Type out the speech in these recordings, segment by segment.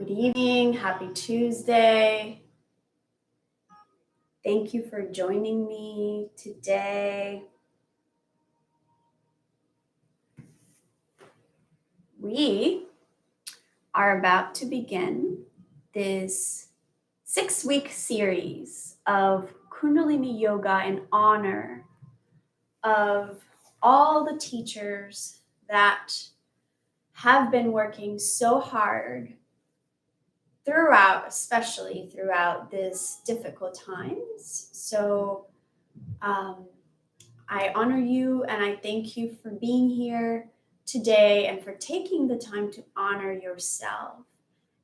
Good evening. Happy Tuesday. Thank you for joining me today. We are about to begin this 6-week series of Kundalini Yoga in honor of all the teachers that have been working so hard especially throughout this difficult times. So I honor you and I thank you for being here today and for taking the time to honor yourself.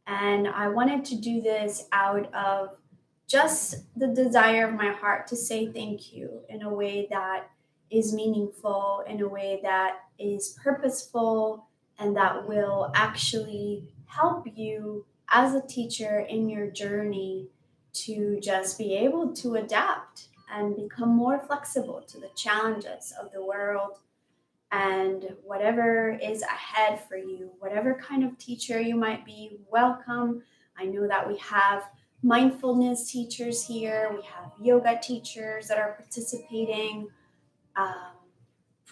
And I wanted to do this out of just the desire of my heart to say thank you in a way that is meaningful, in a way that is purposeful, and that will actually help you as a teacher in your journey to just be able to adapt and become more flexible to the challenges of the world and whatever is ahead for you, whatever kind of teacher you might be, welcome. I know that we have mindfulness teachers here, we have yoga teachers that are participating,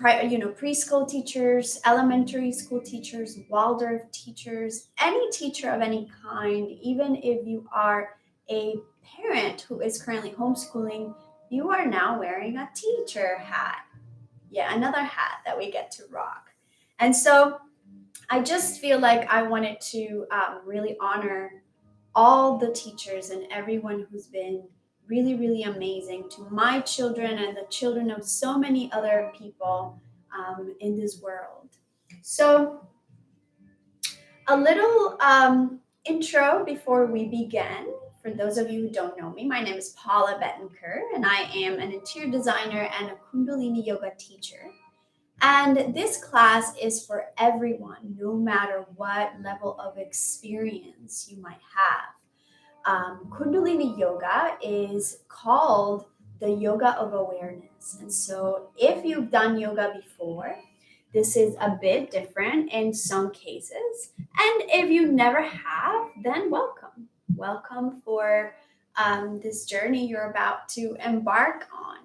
preschool teachers, elementary school teachers, Waldorf teachers, any teacher of any kind, even if you are a parent who is currently homeschooling, you are now wearing a teacher hat. Yeah, another hat that we get to rock. And so I just feel like I wanted to really honor all the teachers and everyone who's been really, really amazing to my children and the children of so many other people in this world. So a little intro before we begin. For those of you who don't know me, my name is Paula Bettenker, and I am an interior designer and a Kundalini yoga teacher. And this class is for everyone, no matter what level of experience you might have. Kundalini yoga is called the yoga of awareness. And so if you've done yoga before, this is a bit different in some cases. And if you never have, then welcome. Welcome for this journey you're about to embark on.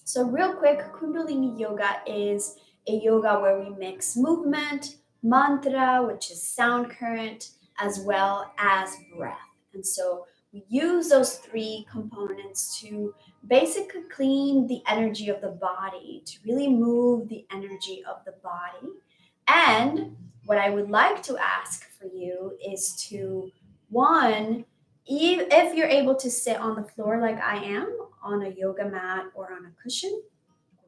So real quick, Kundalini yoga is a yoga where we mix movement, mantra, which is sound current, as well as breath. And so we use those three components to basically clean the energy of the body, to really move the energy of the body. And what I would like to ask for you is to, one, if you're able to sit on the floor like I am, on a yoga mat or on a cushion,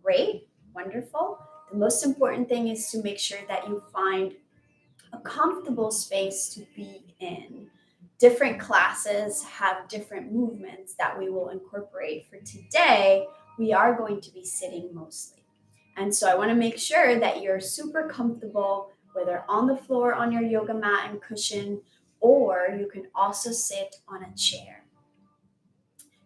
great, wonderful. The most important thing is to make sure that you find a comfortable space to be in. Different classes have different movements that we will incorporate. For today, we are going to be sitting mostly. And so I want to make sure that you're super comfortable, whether on the floor on your yoga mat and cushion, or you can also sit on a chair.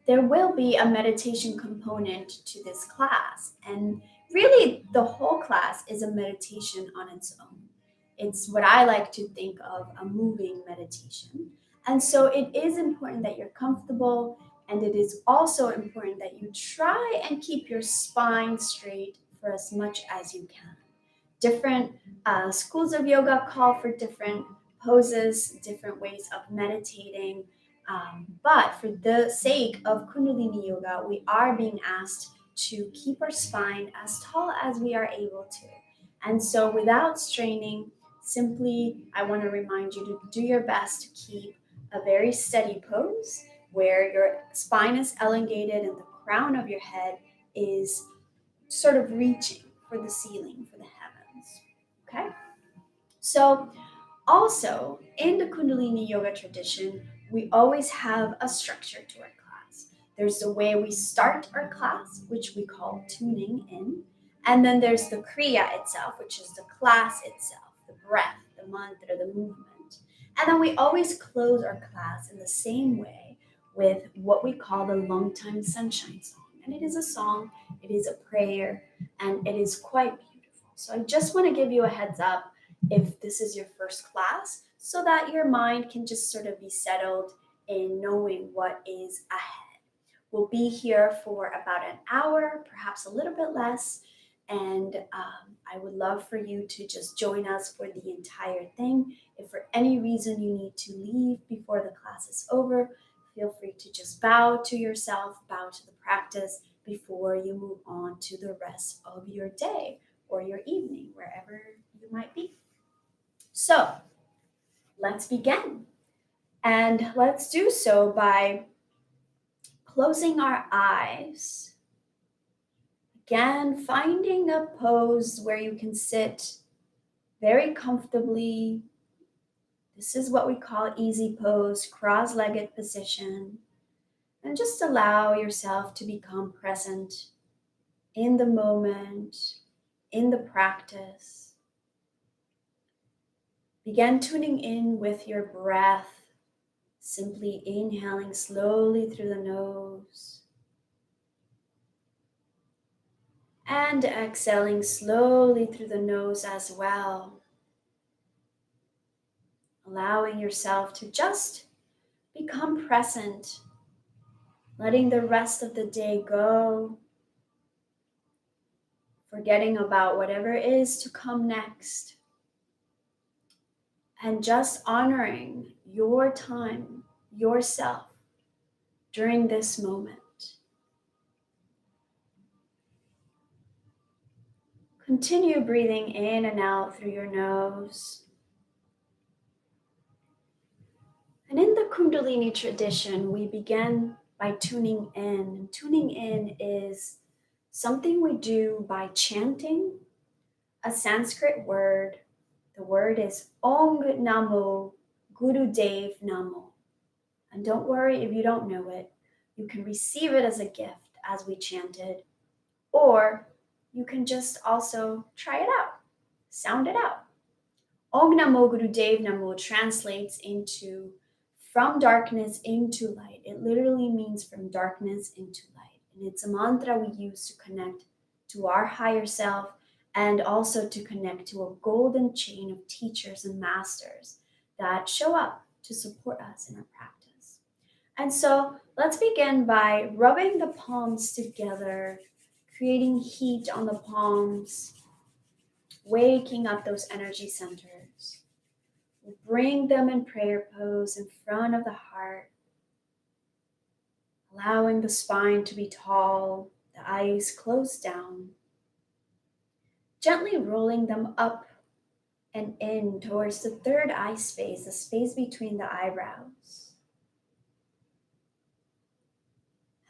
There will be a meditation component to this class, and really the whole class is a meditation on its own. It's what I like to think of a moving meditation. And so it is important that you're comfortable, and it is also important that you try and keep your spine straight for as much as you can. Different schools of yoga call for different poses, different ways of meditating. But for the sake of Kundalini yoga, we are being asked to keep our spine as tall as we are able to. And so without straining, simply, I want to remind you to do your best to keep a very steady pose where your spine is elongated and the crown of your head is sort of reaching for the ceiling, for the heavens. Okay? So also, in the Kundalini yoga tradition, we always have a structure to our class. There's the way we start our class, which we call tuning in. And then there's the Kriya itself, which is the class itself, the breath, the mantra, the movement. And then we always close our class in the same way with what we call the Long Time Sunshine song. And it is a song, it is a prayer, and it is quite beautiful. So I just want to give you a heads up if this is your first class, so that your mind can just sort of be settled in knowing what is ahead. We'll be here for about an hour, perhaps a little bit less, and I would love for you to just join us for the entire thing. If for any reason you need to leave before the class is over, feel free to just bow to yourself, bow to the practice before you move on to the rest of your day or your evening, wherever you might be. So let's begin. And let's do so by closing our eyes. Again, finding a pose where you can sit very comfortably. This is what we call easy pose, cross-legged position. And just allow yourself to become present in the moment, in the practice. Begin tuning in with your breath, simply inhaling slowly through the nose and exhaling slowly through the nose as well. Allowing yourself to just become present, letting the rest of the day go, forgetting about whatever is to come next, and just honoring your time, yourself, during this moment. Continue breathing in and out through your nose. And in the Kundalini tradition, we begin by tuning in. Tuning in is something we do by chanting a Sanskrit word. The word is Om Namo Gurudev Namo. And don't worry if you don't know it. You can receive it as a gift as we chanted, or you can just also try it out, sound it out. Om Namo Gurudev Namo translates into from darkness into light. It literally means from darkness into light. And it's a mantra we use to connect to our higher self and also to connect to a golden chain of teachers and masters that show up to support us in our practice. And so let's begin by rubbing the palms together, creating heat on the palms, waking up those energy centers. We'll bring them in prayer pose in front of the heart, allowing the spine to be tall, the eyes closed down, gently rolling them up and in towards the third eye space, the space between the eyebrows.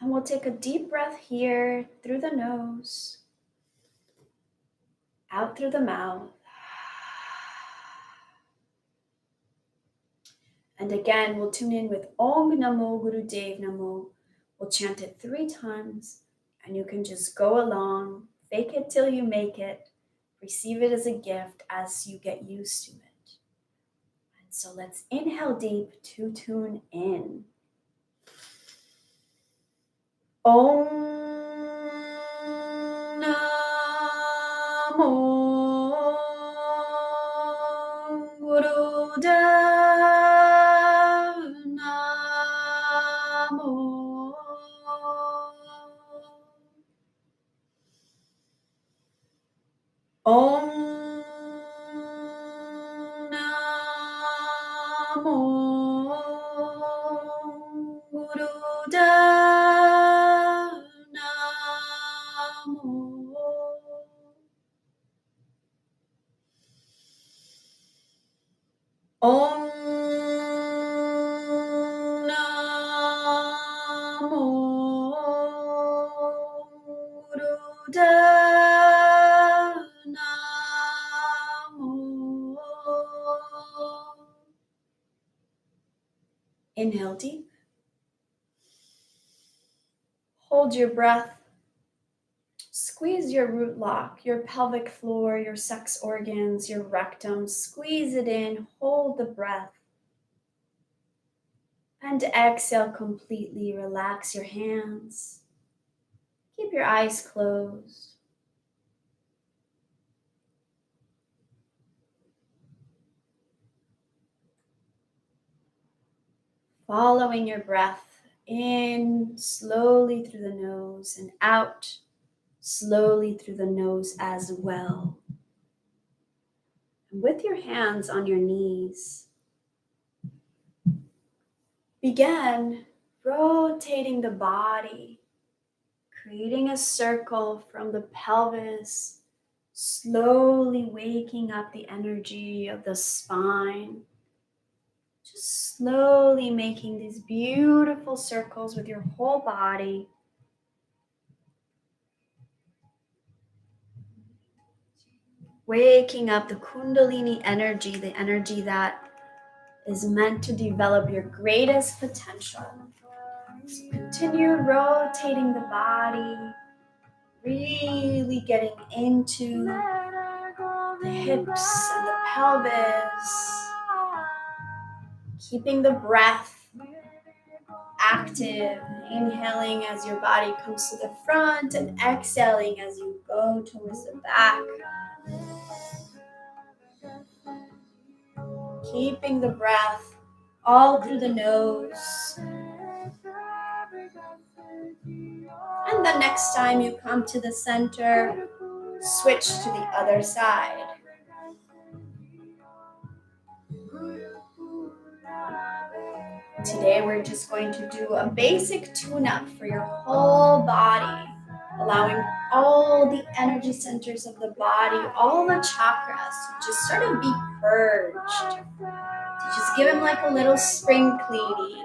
And we'll take a deep breath here through the nose, out through the mouth. And again, we'll tune in with Om Namo Gurudev Namo. We'll chant it 3 times, and you can just go along, fake it till you make it, receive it as a gift as you get used to it. And so let's inhale deep to tune in. Om Namo Gurudev Namo. Om Namo Gurudev Namo. Om Namo Gurudev Namo. Inhale deep. Hold your breath. Squeeze your root lock, your pelvic floor, your sex organs, your rectum. Squeeze it in. Hold the breath. And exhale completely. Relax your hands. Keep your eyes closed. Following your breath in slowly through the nose and out slowly through the nose as well. And with your hands on your knees, begin rotating the body, creating a circle from the pelvis, slowly waking up the energy of the spine. Just slowly making these beautiful circles with your whole body. Waking up the Kundalini energy, the energy that is meant to develop your greatest potential. So continue rotating the body, really getting into the hips and the pelvis, keeping the breath active, inhaling as your body comes to the front and exhaling as you go towards the back. Keeping the breath all through the nose. And the next time you come to the center, switch to the other side. Today we're just going to do a basic tune-up for your whole body, allowing all the energy centers of the body, all the chakras to just sort of be purged. To just give them like a little spring cleaning.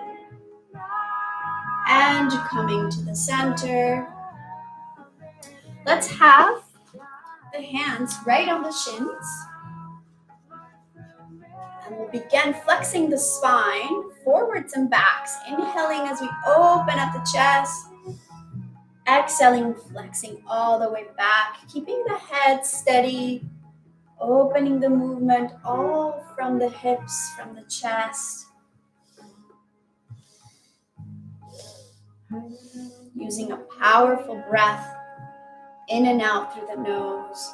And coming to the center. Let's have the hands right on the shins. And we'll begin flexing the spine forwards and backs. Inhaling as we open up the chest. Exhaling, flexing all the way back. Keeping the head steady. Opening the movement all from the hips, from the chest. Using a powerful breath in and out through the nose.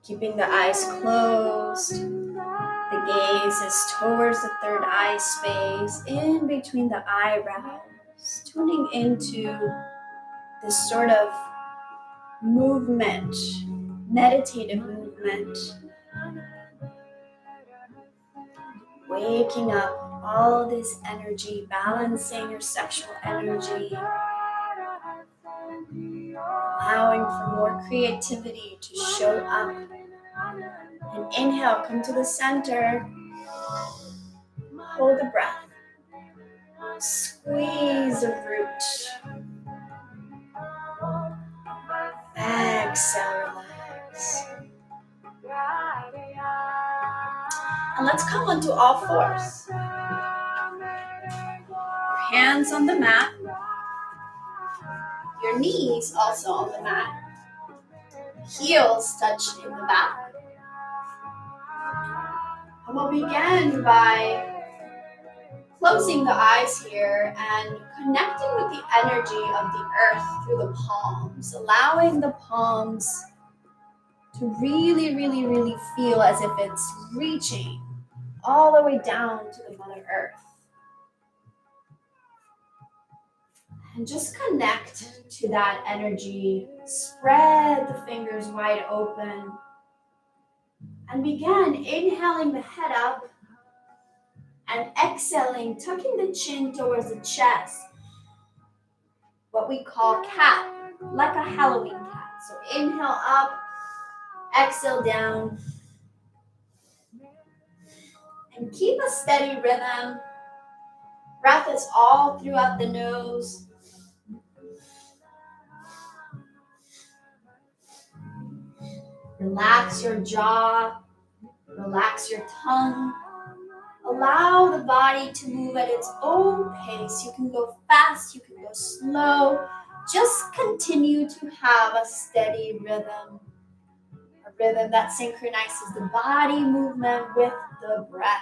Keeping the eyes closed. The gaze is towards the third eye space, in between the eyebrows. Tuning into this sort of movement, meditative movement. Waking up all this energy, balancing your sexual energy. Allowing for more creativity to show up. And inhale, come to the center. Hold the breath. Squeeze the root. Exhale, relax. And let's come onto all fours. Your hands on the mat. Your knees also on the mat. Heels touch in the back. And we'll begin by closing the eyes here and connecting with the energy of the earth through the palms, allowing the palms to really, really, really feel as if it's reaching all the way down to the Mother Earth. And just connect to that energy. Spread the fingers wide open. And begin inhaling the head up and exhaling, tucking the chin towards the chest. What we call cat, like a Halloween cat. So inhale up, exhale down. And keep a steady rhythm. Breath is all throughout the nose. Relax your jaw. Relax your tongue. Allow the body to move at its own pace. You can go fast, you can go slow. Just continue to have a steady rhythm. A rhythm that synchronizes the body movement with the breath.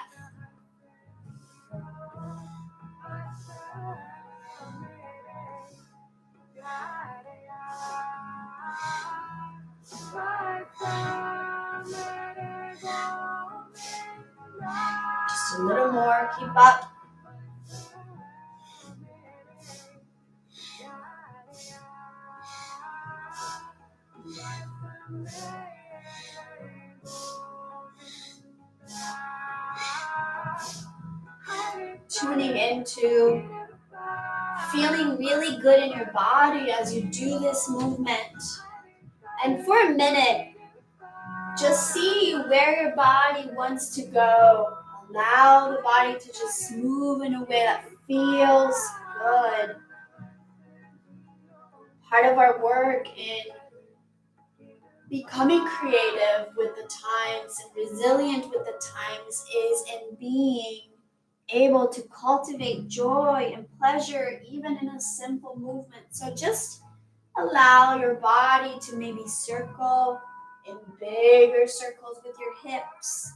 more. Keep up. Tuning into feeling really good in your body as you do this movement. And for a minute, just see where your body wants to go. Allow the body to just move in a way that feels good. Part of our work in becoming creative with the times and resilient with the times is in being able to cultivate joy and pleasure even in a simple movement. So just allow your body to maybe circle in bigger circles with your hips,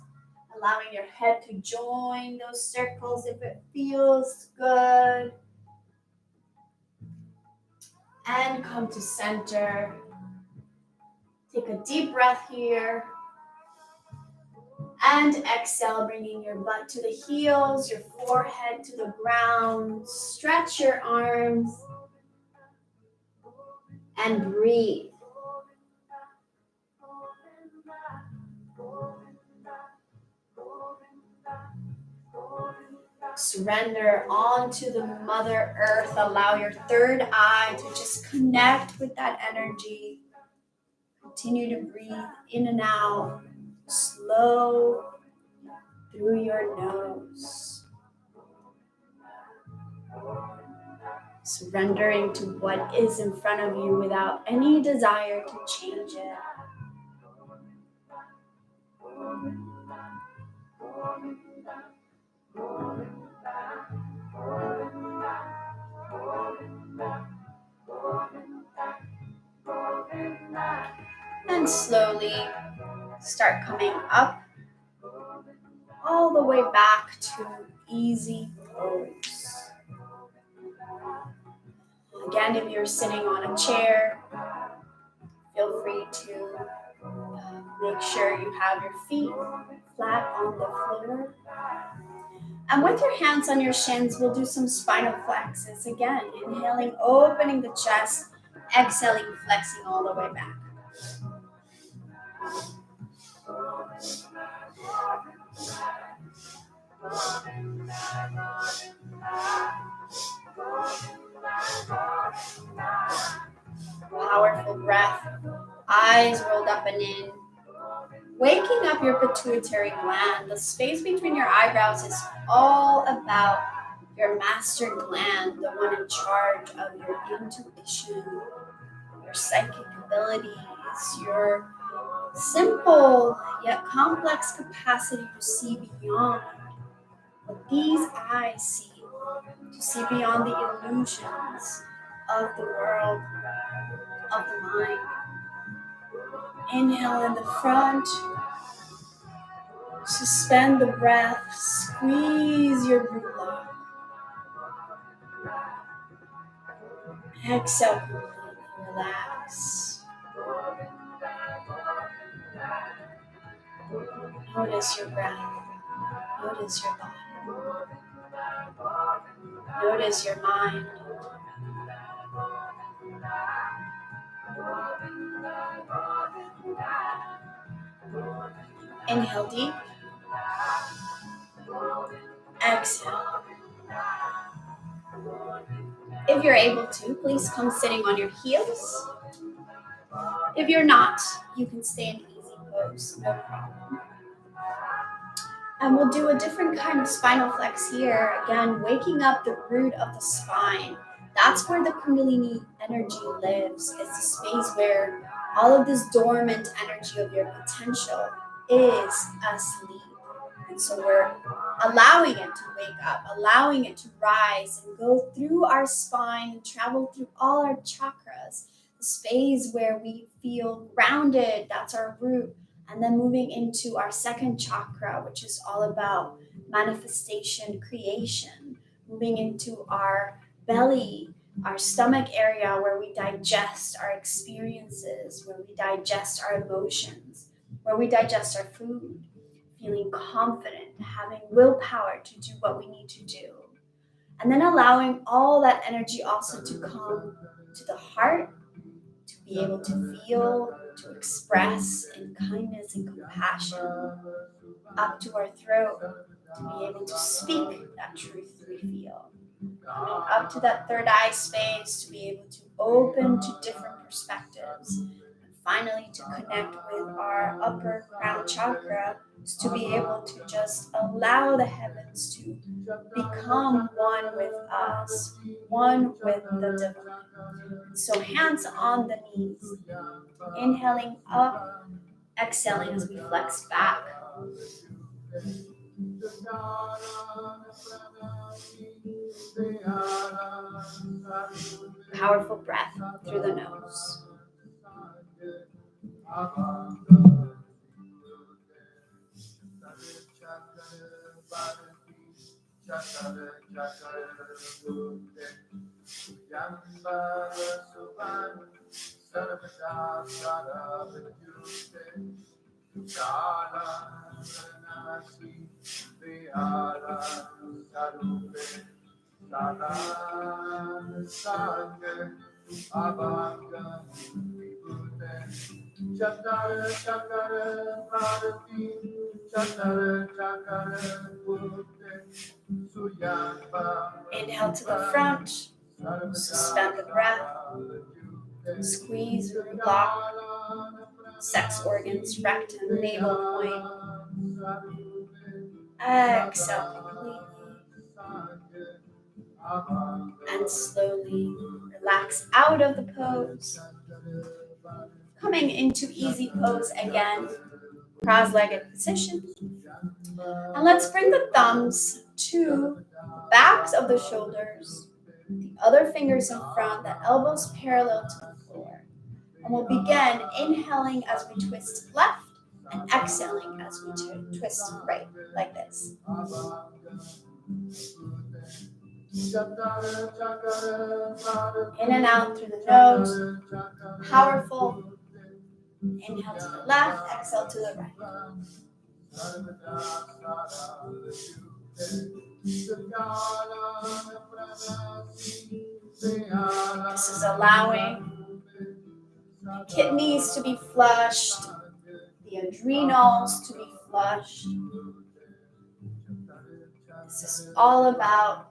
allowing your head to join those circles if it feels good. And come to center. Take a deep breath here. And exhale, bringing your butt to the heels, your forehead to the ground. Stretch your arms and breathe. Surrender onto the Mother Earth. Allow your third eye to just connect with that energy. Continue to breathe in and out, slow through your nose. Surrendering to what is in front of you without any desire to change it. And slowly start coming up all the way back to easy pose. Again, if you're sitting on a chair, feel free to make sure you have your feet flat on the floor. And with your hands on your shins, we'll do some spinal flexes. Again, inhaling, opening the chest, exhaling, flexing all the way back. Powerful breath, eyes rolled up and in. Waking up your pituitary gland. The space between your eyebrows is all about your master gland, the one in charge of your intuition, your psychic abilities, your simple yet complex capacity to see beyond what these eyes see, to see beyond the illusions of the world, of the mind. Inhale in the front. Suspend the breath. Squeeze your glute lock. Exhale, completely relax. Notice your breath. Notice your body. Notice your mind. Inhale deep. Exhale. If you're able to, please come sitting on your heels. If you're not, you can stay in easy pose, no problem. And we'll do a different kind of spinal flex here. Again, waking up the root of the spine. That's where the Kundalini energy lives. It's a space where all of this dormant energy of your potential is asleep. And so we're allowing it to wake up, allowing it to rise and go through our spine and travel through all our chakras. The space where we feel grounded, that's our root. And then moving into our second chakra, which is all about manifestation, creation. Moving into our belly, our stomach area where we digest our experiences, where we digest our emotions, where we digest our food. feeling confident, having willpower to do what we need to do. And then allowing all that energy also to come to the heart, to be able to feel, to express in kindness and compassion, up to our throat, to be able to speak that truth we feel. Coming up to that third eye space, to be able to open to different perspectives. And finally, to connect with our upper crown chakra, to be able to just allow the heavens to become one with us, one with the divine. So hands on the knees, inhaling up, exhaling as we flex back. Powerful breath through the nose. Inhale to the front, suspend the breath, squeeze root block, sex organs, rectum, navel point. Exhale completely. And slowly relax out of the pose. Coming into easy pose again, cross-legged position. And let's bring the thumbs to the backs of the shoulders, the other fingers in front, the elbows parallel to the floor. And we'll begin inhaling as we twist left and exhaling as we twist right, like this. In and out through the nose, powerful. Inhale to the left, exhale to the right. This is allowing the kidneys to be flushed, the adrenals to be flushed. This is all about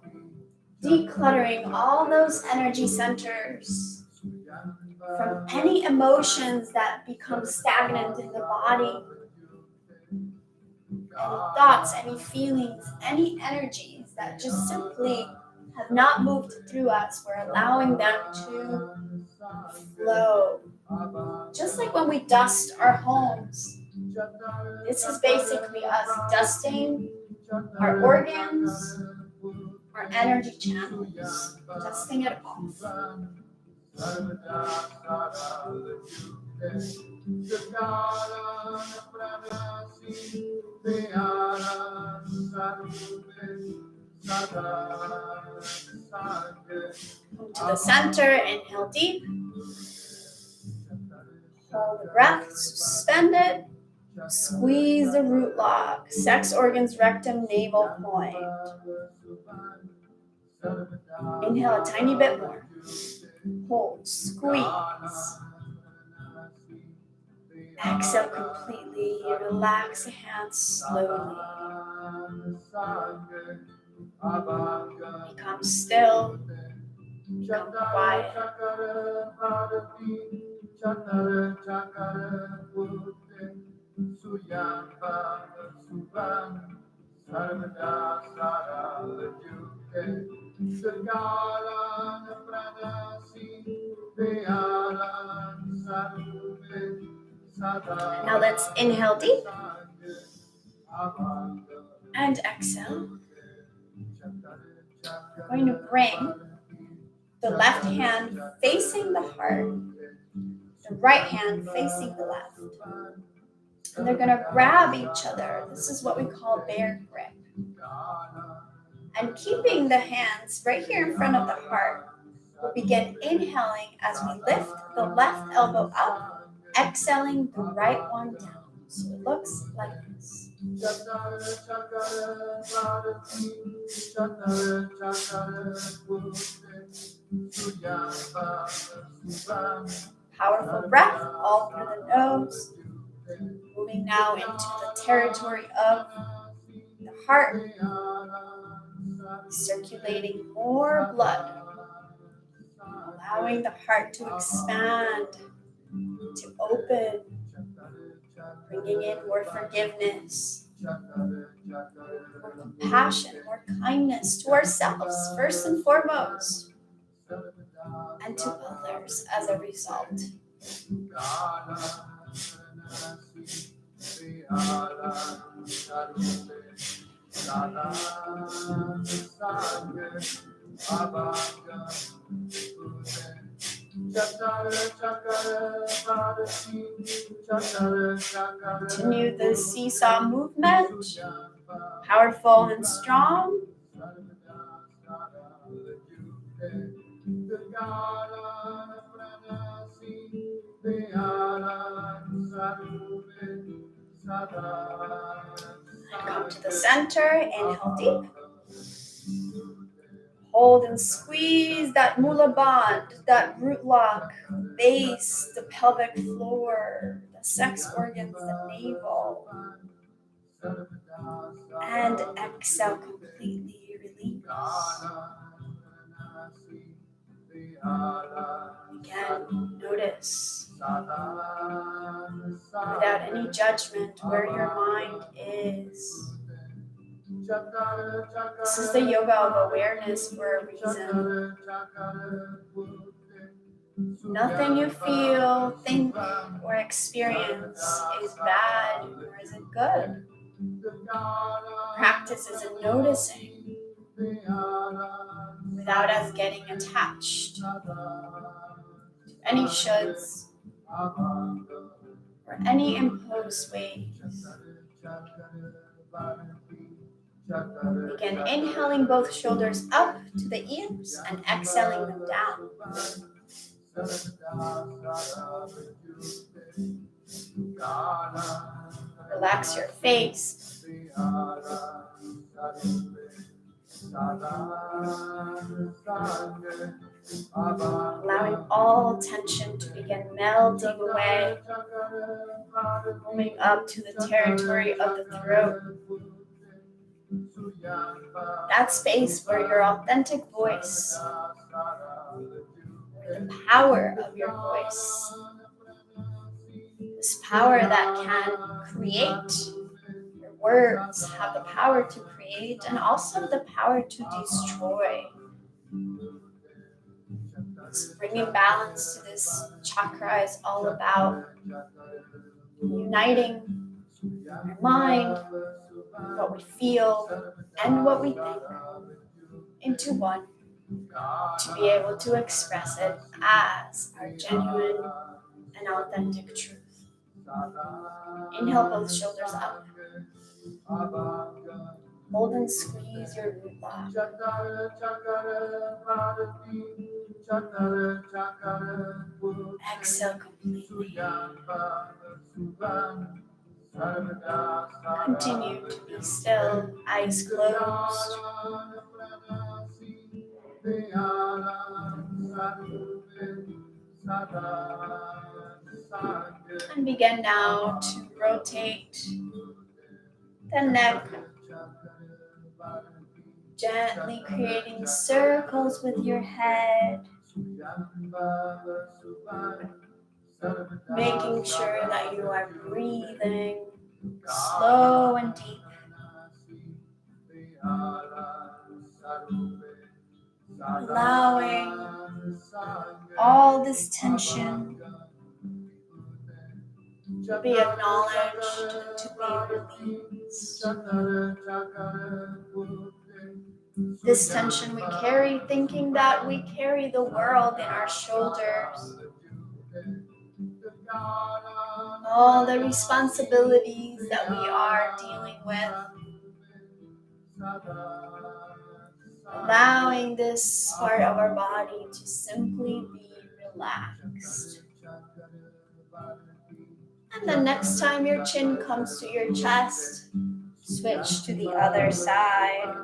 decluttering all those energy centers from any emotions that become stagnant in the body, any thoughts, any feelings, any energies that just simply have not moved through us. We're allowing them to flow. Just like when we dust our homes, this is basically us dusting our organs, our energy channels, dusting it off. Come to the center, inhale deep. Hold the breath, suspend it. Squeeze the root lock, sex organs, rectum, navel point. Inhale a tiny bit more. Hold, squeeze. Exhale completely. Relax the hands slowly. Become still. Become quiet. Now let's inhale deep and exhale. We're going to bring the left hand facing the heart, the right hand facing the left. And they're going to grab each other. This is what we call bear grip. And keeping the hands right here in front of the heart, we'll begin inhaling as we lift the left elbow up, exhaling the right one down. So it looks like this. Powerful breath all through the nose. Moving now into the territory of the heart, circulating more blood, allowing the heart to expand, to open, bringing in more forgiveness, more compassion, more kindness to ourselves, first and foremost, and to others as a result. Continue the seesaw movement, powerful and strong. Come to the center, inhale deep. Hold and squeeze that mula band, that root lock, base, the pelvic floor, the sex organs, the navel. And exhale, completely release. Again, notice, without any judgment, where your mind is. This is the yoga of awareness for a reason. Nothing you feel, think, or experience is bad or is it good. Practice is in noticing without us getting attached to any shoulds or any imposed ways. Begin inhaling both shoulders up to the ears and exhaling them down. Relax your face. Allowing all tension to begin melting away, moving up to the territory of the throat. That space where your authentic voice, where the power of your voice, this power that can create. Your words have the power to create and also the power to destroy. So bringing balance to this chakra is all about uniting our mind, what we feel, and what we think into one to be able to express it as our genuine and authentic truth. Inhale both shoulders up. Hold and squeeze your root lock. Exhale completely. Continue to be still, eyes closed. And begin now to rotate the neck, gently creating circles with your head, making sure that you are breathing slow and deep. Allowing all this tension to be acknowledged and to be released. This tension we carry, thinking that we carry the world in our shoulders. All the responsibilities that we are dealing with. Allowing this part of our body to simply be relaxed. And the next time your chin comes to your chest, switch to the other side.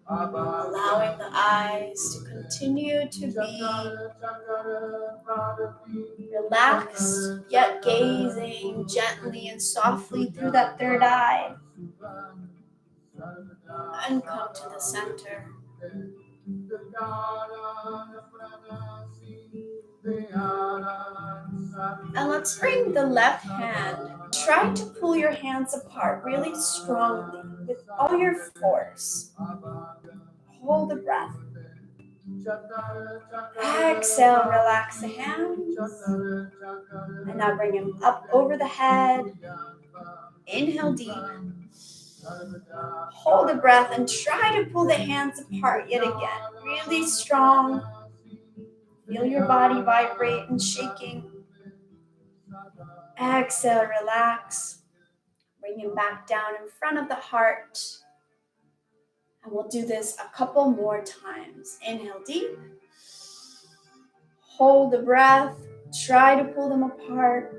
Allowing the eyes to continue to be relaxed, yet gazing gently and softly through that third eye. And come to the center. And let's bring the left hand. Try to pull your hands apart really strongly with all your force. Hold the breath. Exhale, relax the hands. And now bring them up over the head. Inhale deep. Hold the breath and try to pull the hands apart yet again. Really strong. Feel your body vibrate and shaking. Exhale, relax. Bring it back down in front of the heart. And we'll do this a couple more times. Inhale deep. Hold the breath. Try to pull them apart.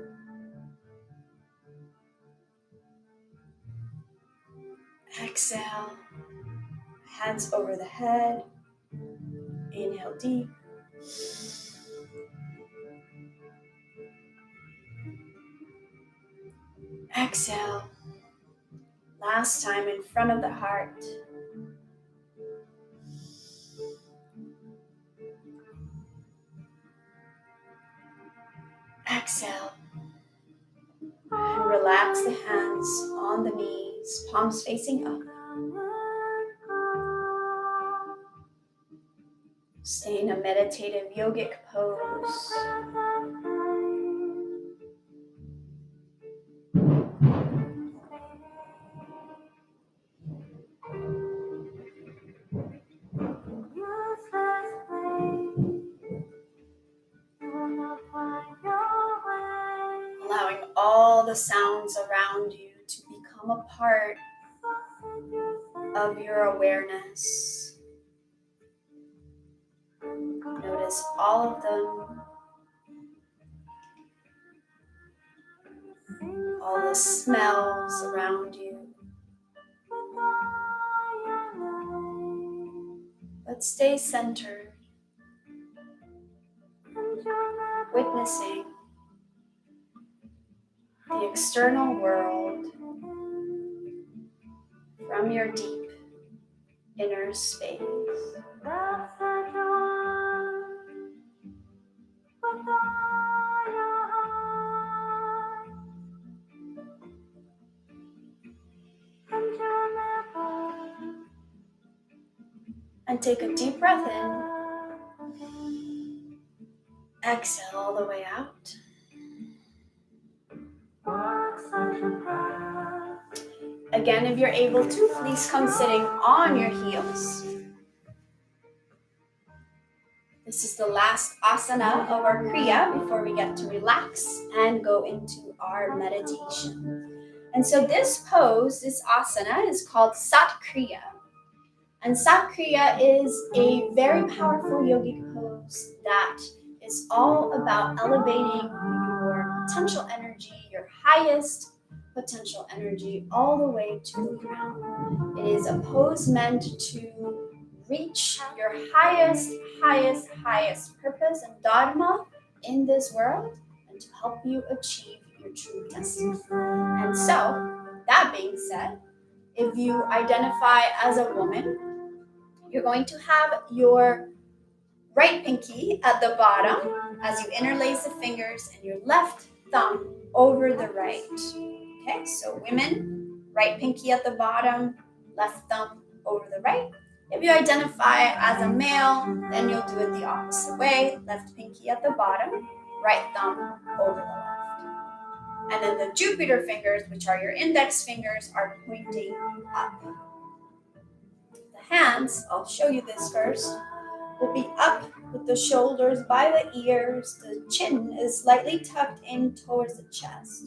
Exhale. Hands over the head. Inhale deep. Exhale. Last time in front of the heart. Exhale. And relax the hands on the knees, palms facing up. Stay in a meditative yogic pose. Allowing all the sounds around you to become a part of your awareness. Notice all of them. All the smells around you. But stay centered. Witnessing the external world from your deep inner space. And take a deep breath in. Exhale all the way out. Again, if you're able to, please come sitting on your heels. This is the last asana of our Kriya before we get to relax and go into our meditation. And so this pose, this asana, is called Sat Kriya. And Sat Kriya is a very powerful yogic pose that is all about elevating your potential energy, your highest potential energy, all the way to the ground. It is a pose meant to reach your highest purpose and dharma in this world and to help you achieve your true destiny. And so, that being said, if you identify as a woman, you're going to have your right pinky at the bottom as you interlace the fingers and your left thumb over the right. Okay, so women, right pinky at the bottom, left thumb over the right. If you identify as a male, then you'll do it the opposite way. Left pinky at the bottom, right thumb over the left. And then the Jupiter fingers, which are your index fingers, are pointing up. The hands, I'll show you this first, will be up with the shoulders by the ears. The chin is slightly tucked in towards the chest.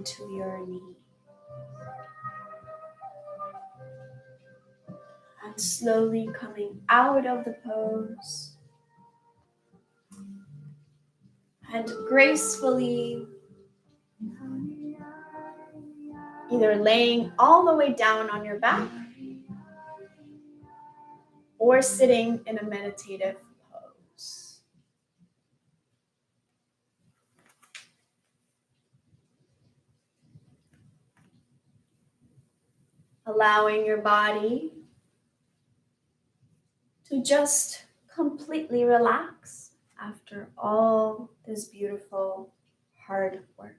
down to your knee. And slowly coming out of the pose. And gracefully either laying all the way down on your back or sitting in a meditative pose. Allowing your body to just completely relax after all this beautiful hard work.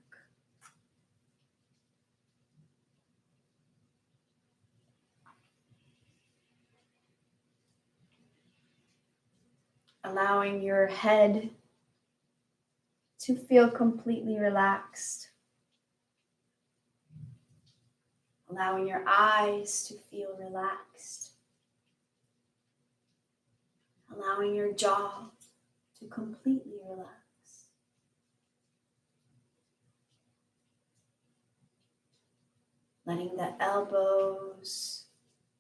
Allowing your head to feel completely relaxed. Allowing your eyes to feel relaxed. Allowing your jaw to completely relax. Letting the elbows,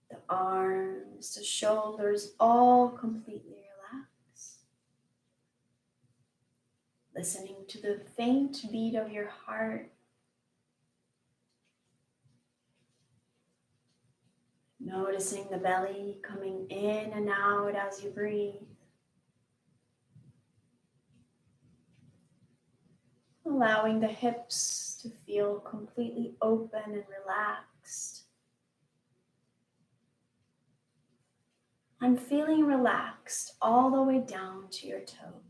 the arms, the shoulders all completely relax. Listening to the faint beat of your heart. Noticing the belly coming in and out as you breathe. Allowing the hips to feel completely open and relaxed. And feeling relaxed all the way down to your toes.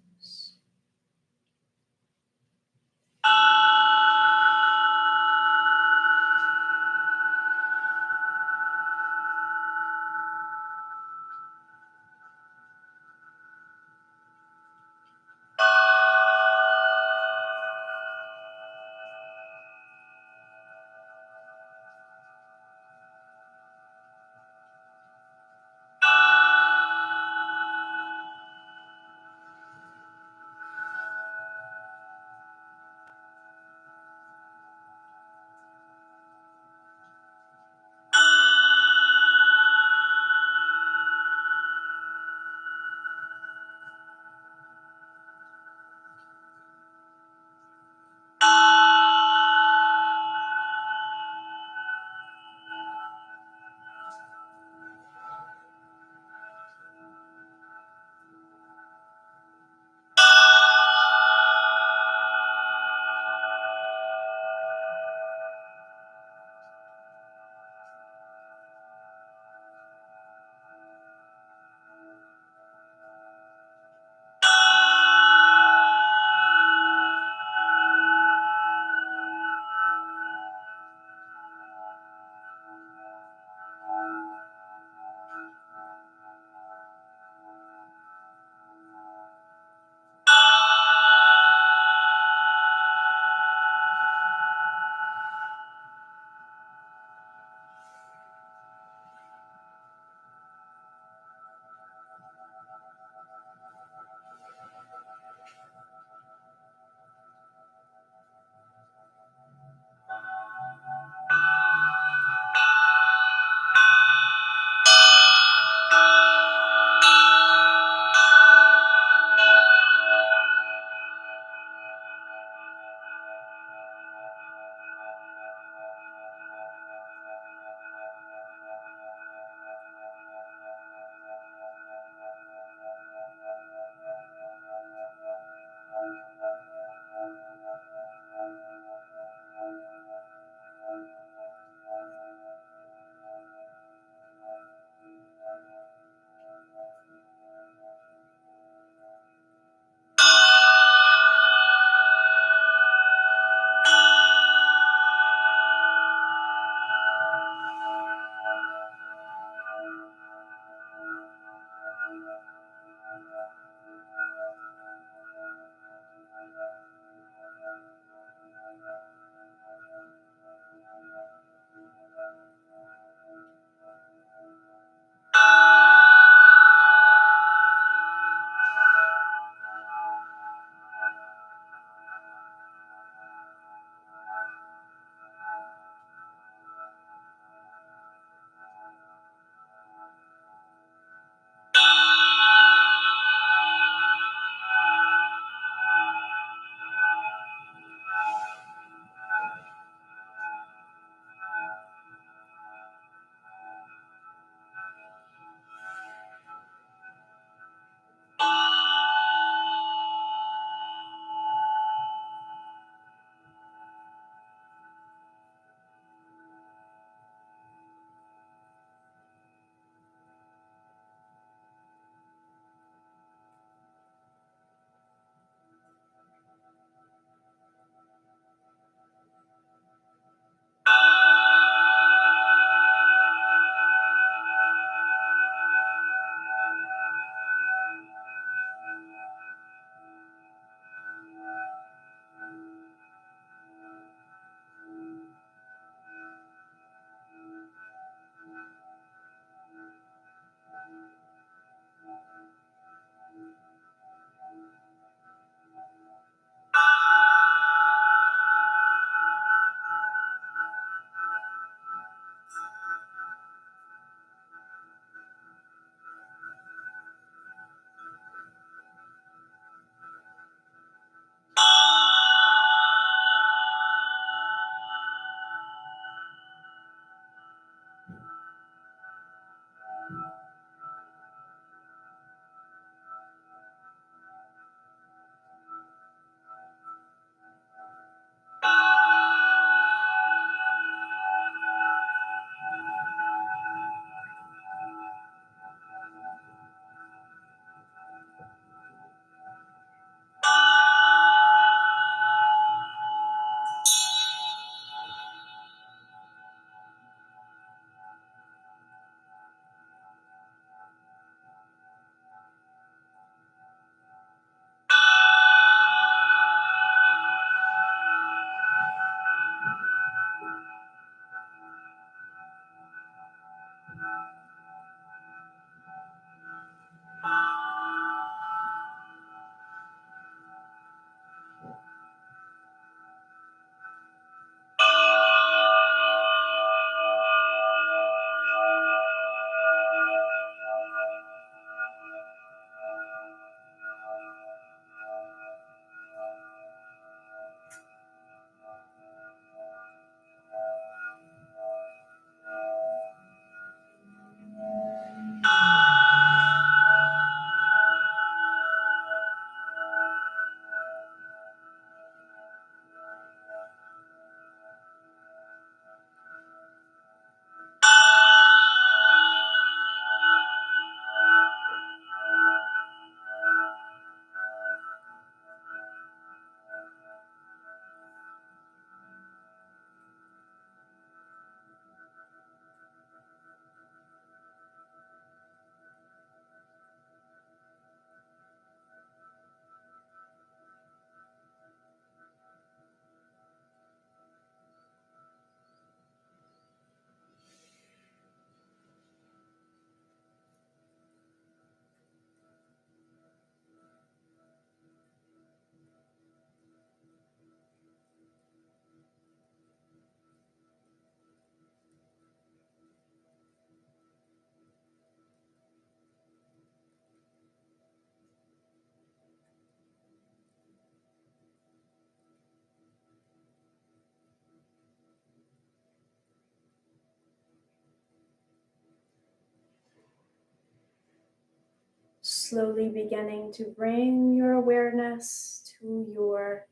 Slowly beginning to bring your awareness to your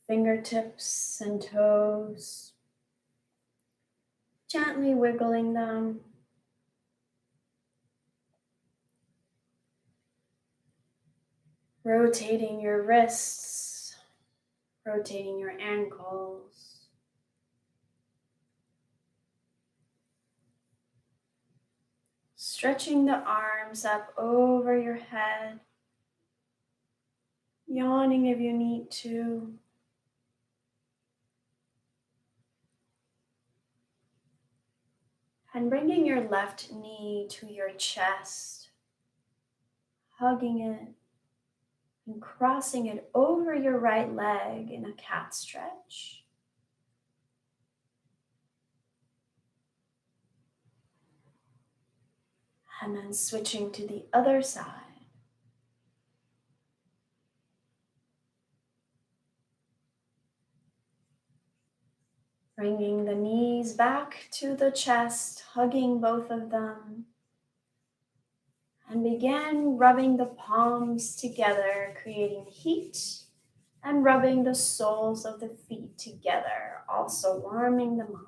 fingertips and toes, gently wiggling them. Rotating your wrists, rotating your ankles. Stretching the arms up over your head. Yawning if you need to. And bringing your left knee to your chest, hugging it and crossing it over your right leg in a cat stretch. And then switching to the other side. Bringing the knees back to the chest, hugging both of them. And begin rubbing the palms together, creating heat, and rubbing the soles of the feet together, also warming them up.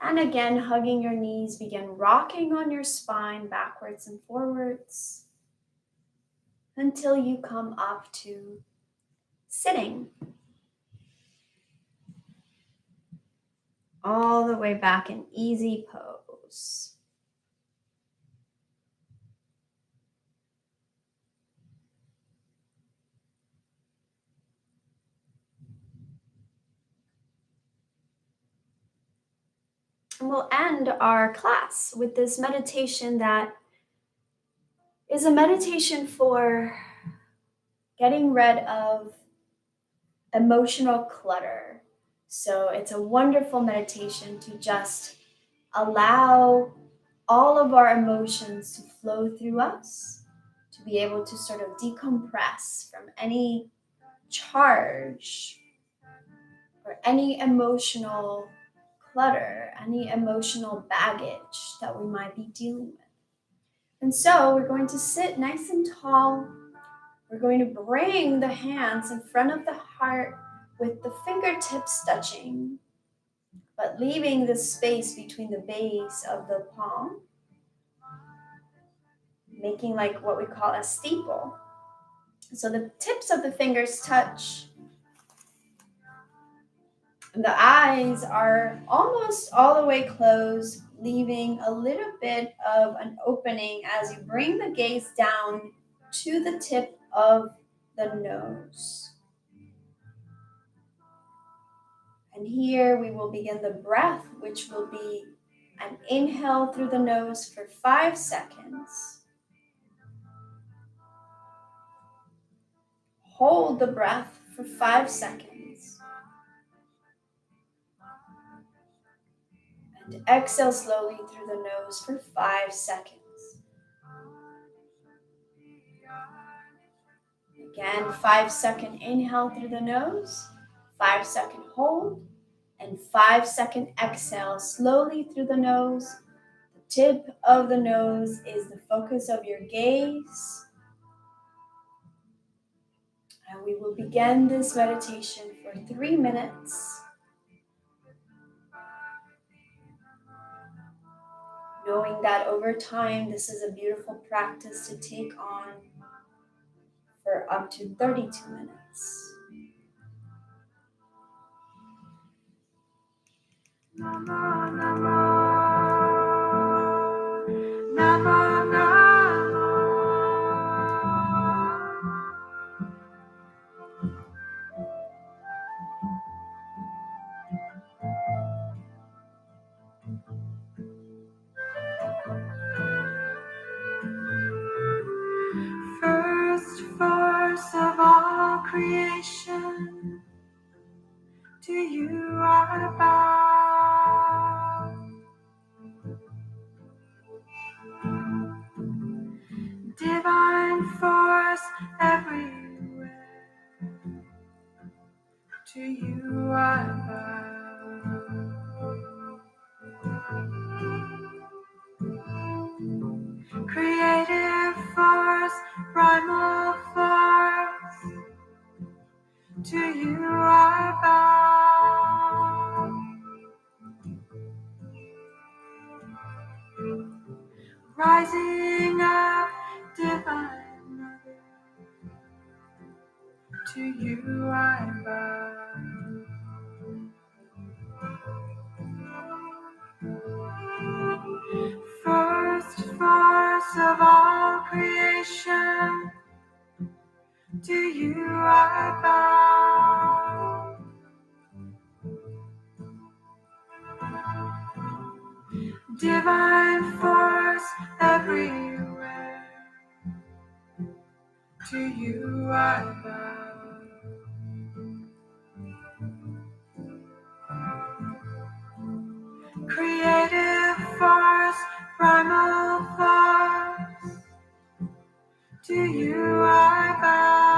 And again, hugging your knees, begin rocking on your spine backwards and forwards until you come up to sitting. All the way back in easy pose. And we'll end our class with this meditation that is a meditation for getting rid of emotional clutter. So it's a wonderful meditation to just allow all of our emotions to flow through us, to be able to sort of decompress from any charge or any emotional clutter, any emotional baggage that we might be dealing with. And so we're going to sit nice and tall. We're going to bring the hands in front of the heart with the fingertips touching, but leaving the space between the base of the palm, making like what we call a steeple. So the tips of the fingers touch. And the eyes are almost all the way closed, leaving a little bit of an opening as you bring the gaze down to the tip of the nose. And here we will begin the breath, which will be an inhale through the nose for 5 seconds. Hold the breath for 5 seconds. And exhale slowly through the nose for 5 seconds. Again, 5-second inhale through the nose, 5-second hold, and 5-second exhale slowly through the nose. The tip of the nose is the focus of your gaze. And we will begin this meditation for 3 minutes. Knowing that over time, this is a beautiful practice to take on for up to 32 minutes. Namo, namo, namo, namo. First force of all creation, to you I bow. Divine force everywhere, to you I bow. primal force, to you I bow. Rising up, divine mother, to you I bow. First force of all creation, to you I bow. Divine force everywhere, to you I bow. Creative force, primal force, to you I bow.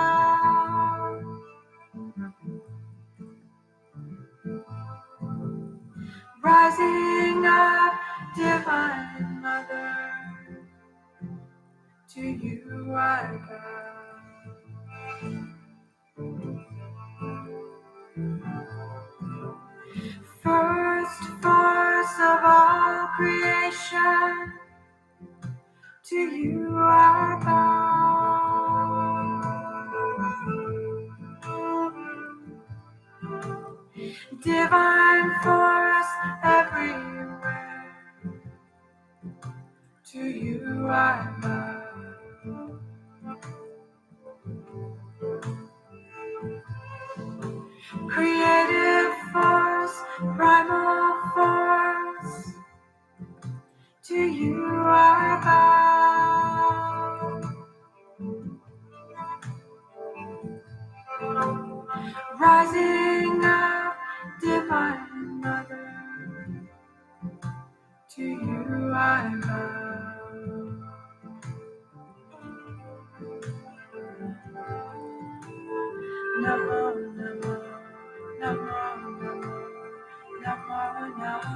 Rising up, divine mother, to you I bow. First force of all creation, to you I bow. Divine force everywhere, to you I bow. Creative force, primal force, to you I bow. Rising up, divine mother, to you I bow. Namo, namo, namo, namo, namo, namo,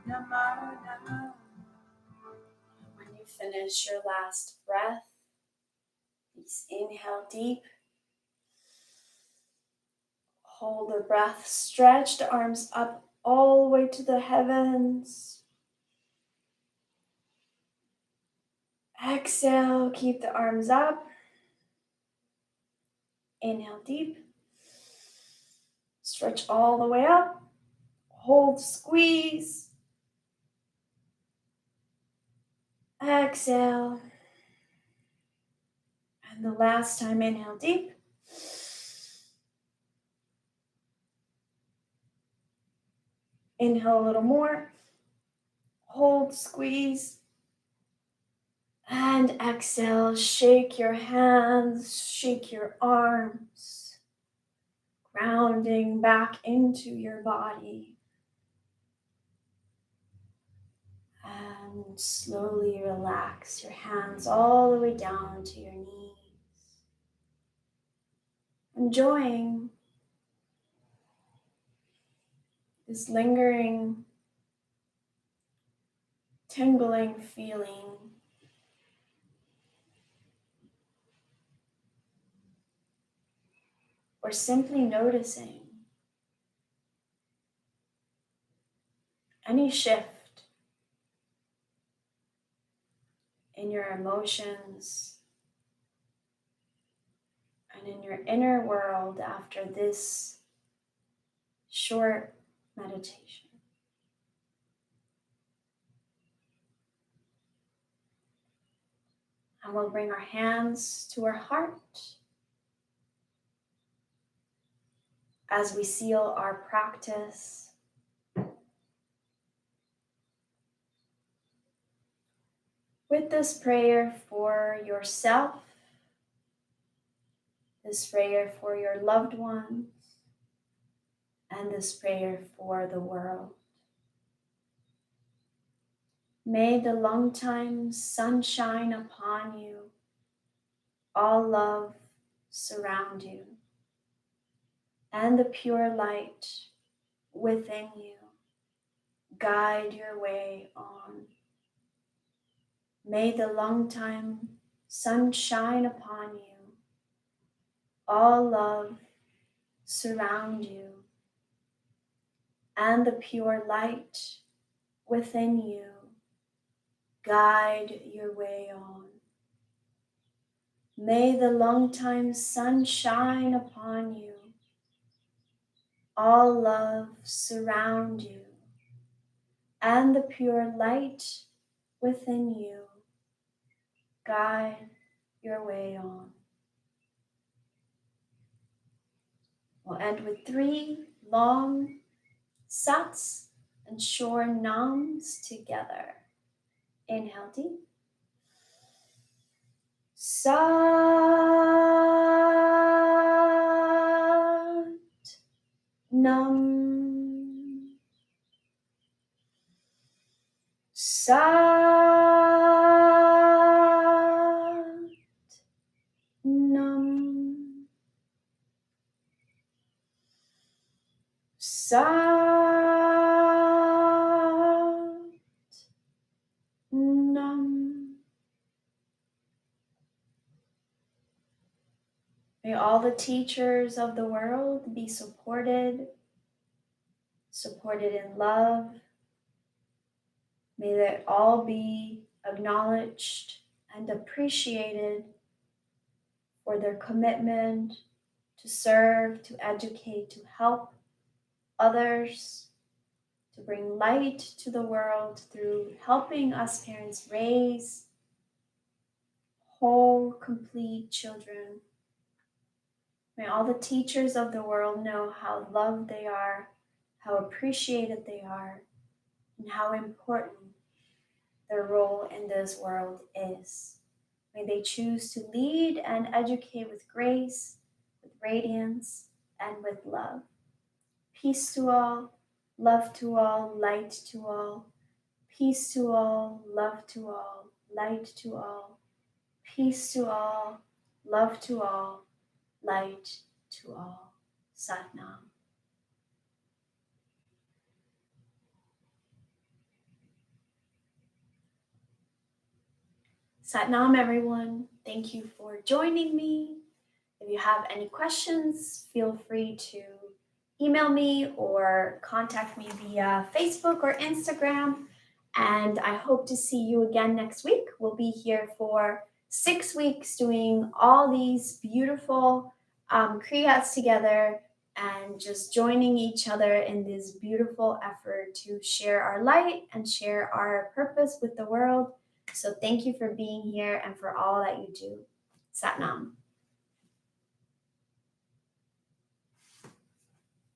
namo, namo, namo. When you finish your last breath, please inhale deep. Hold the breath, stretch the arms up all the way to the heavens. Exhale, keep the arms up. Inhale deep. Stretch all the way up. Hold, squeeze. Exhale. And the last time, inhale deep. Inhale a little more. Hold, squeeze. And exhale, shake your hands, shake your arms, grounding back into your body. And slowly relax your hands all the way down to your knees. Enjoying this lingering, tingling feeling. Or simply noticing any shift in your emotions and in your inner world after this short meditation. And we'll bring our hands to our heart as we seal our practice. With this prayer for yourself, this prayer for your loved ones, and this prayer for the world. May the long-time sun shine upon you, all love surround you. and the pure light within you guide your way on. May the long-time sun shine upon you. All love surround you, and the pure light within you guide your way on. May the long-time sun shine upon you. All love surround you, and the pure light within you guide your way on. We'll end with 3 long sats and short nams together. Inhale deep. Sat Nam. Sat Nam. Sat Nam. May all the teachers of the world be supported in love. May they all be acknowledged and appreciated for their commitment to serve, to educate, to help others, to bring light to the world through helping us parents raise whole, complete children. May all the teachers of the world know how loved they are, how appreciated they are, and how important their role in this world is. May they choose to lead and educate with grace, with radiance, and with love. Peace to all, love to all, light to all. Peace to all, love to all, light to all. Peace to all, love to all, light to all. Sat Nam. Sat Nam, everyone. Thank you for joining me. If you have any questions, feel free to email me or contact me via Facebook or Instagram. And I hope to see you again next week. We'll be here for 6 weeks doing all these beautiful kriyas together and just joining each other in this beautiful effort to share our light and share our purpose with the world. So thank you for being here and for all that you do. Sat Nam.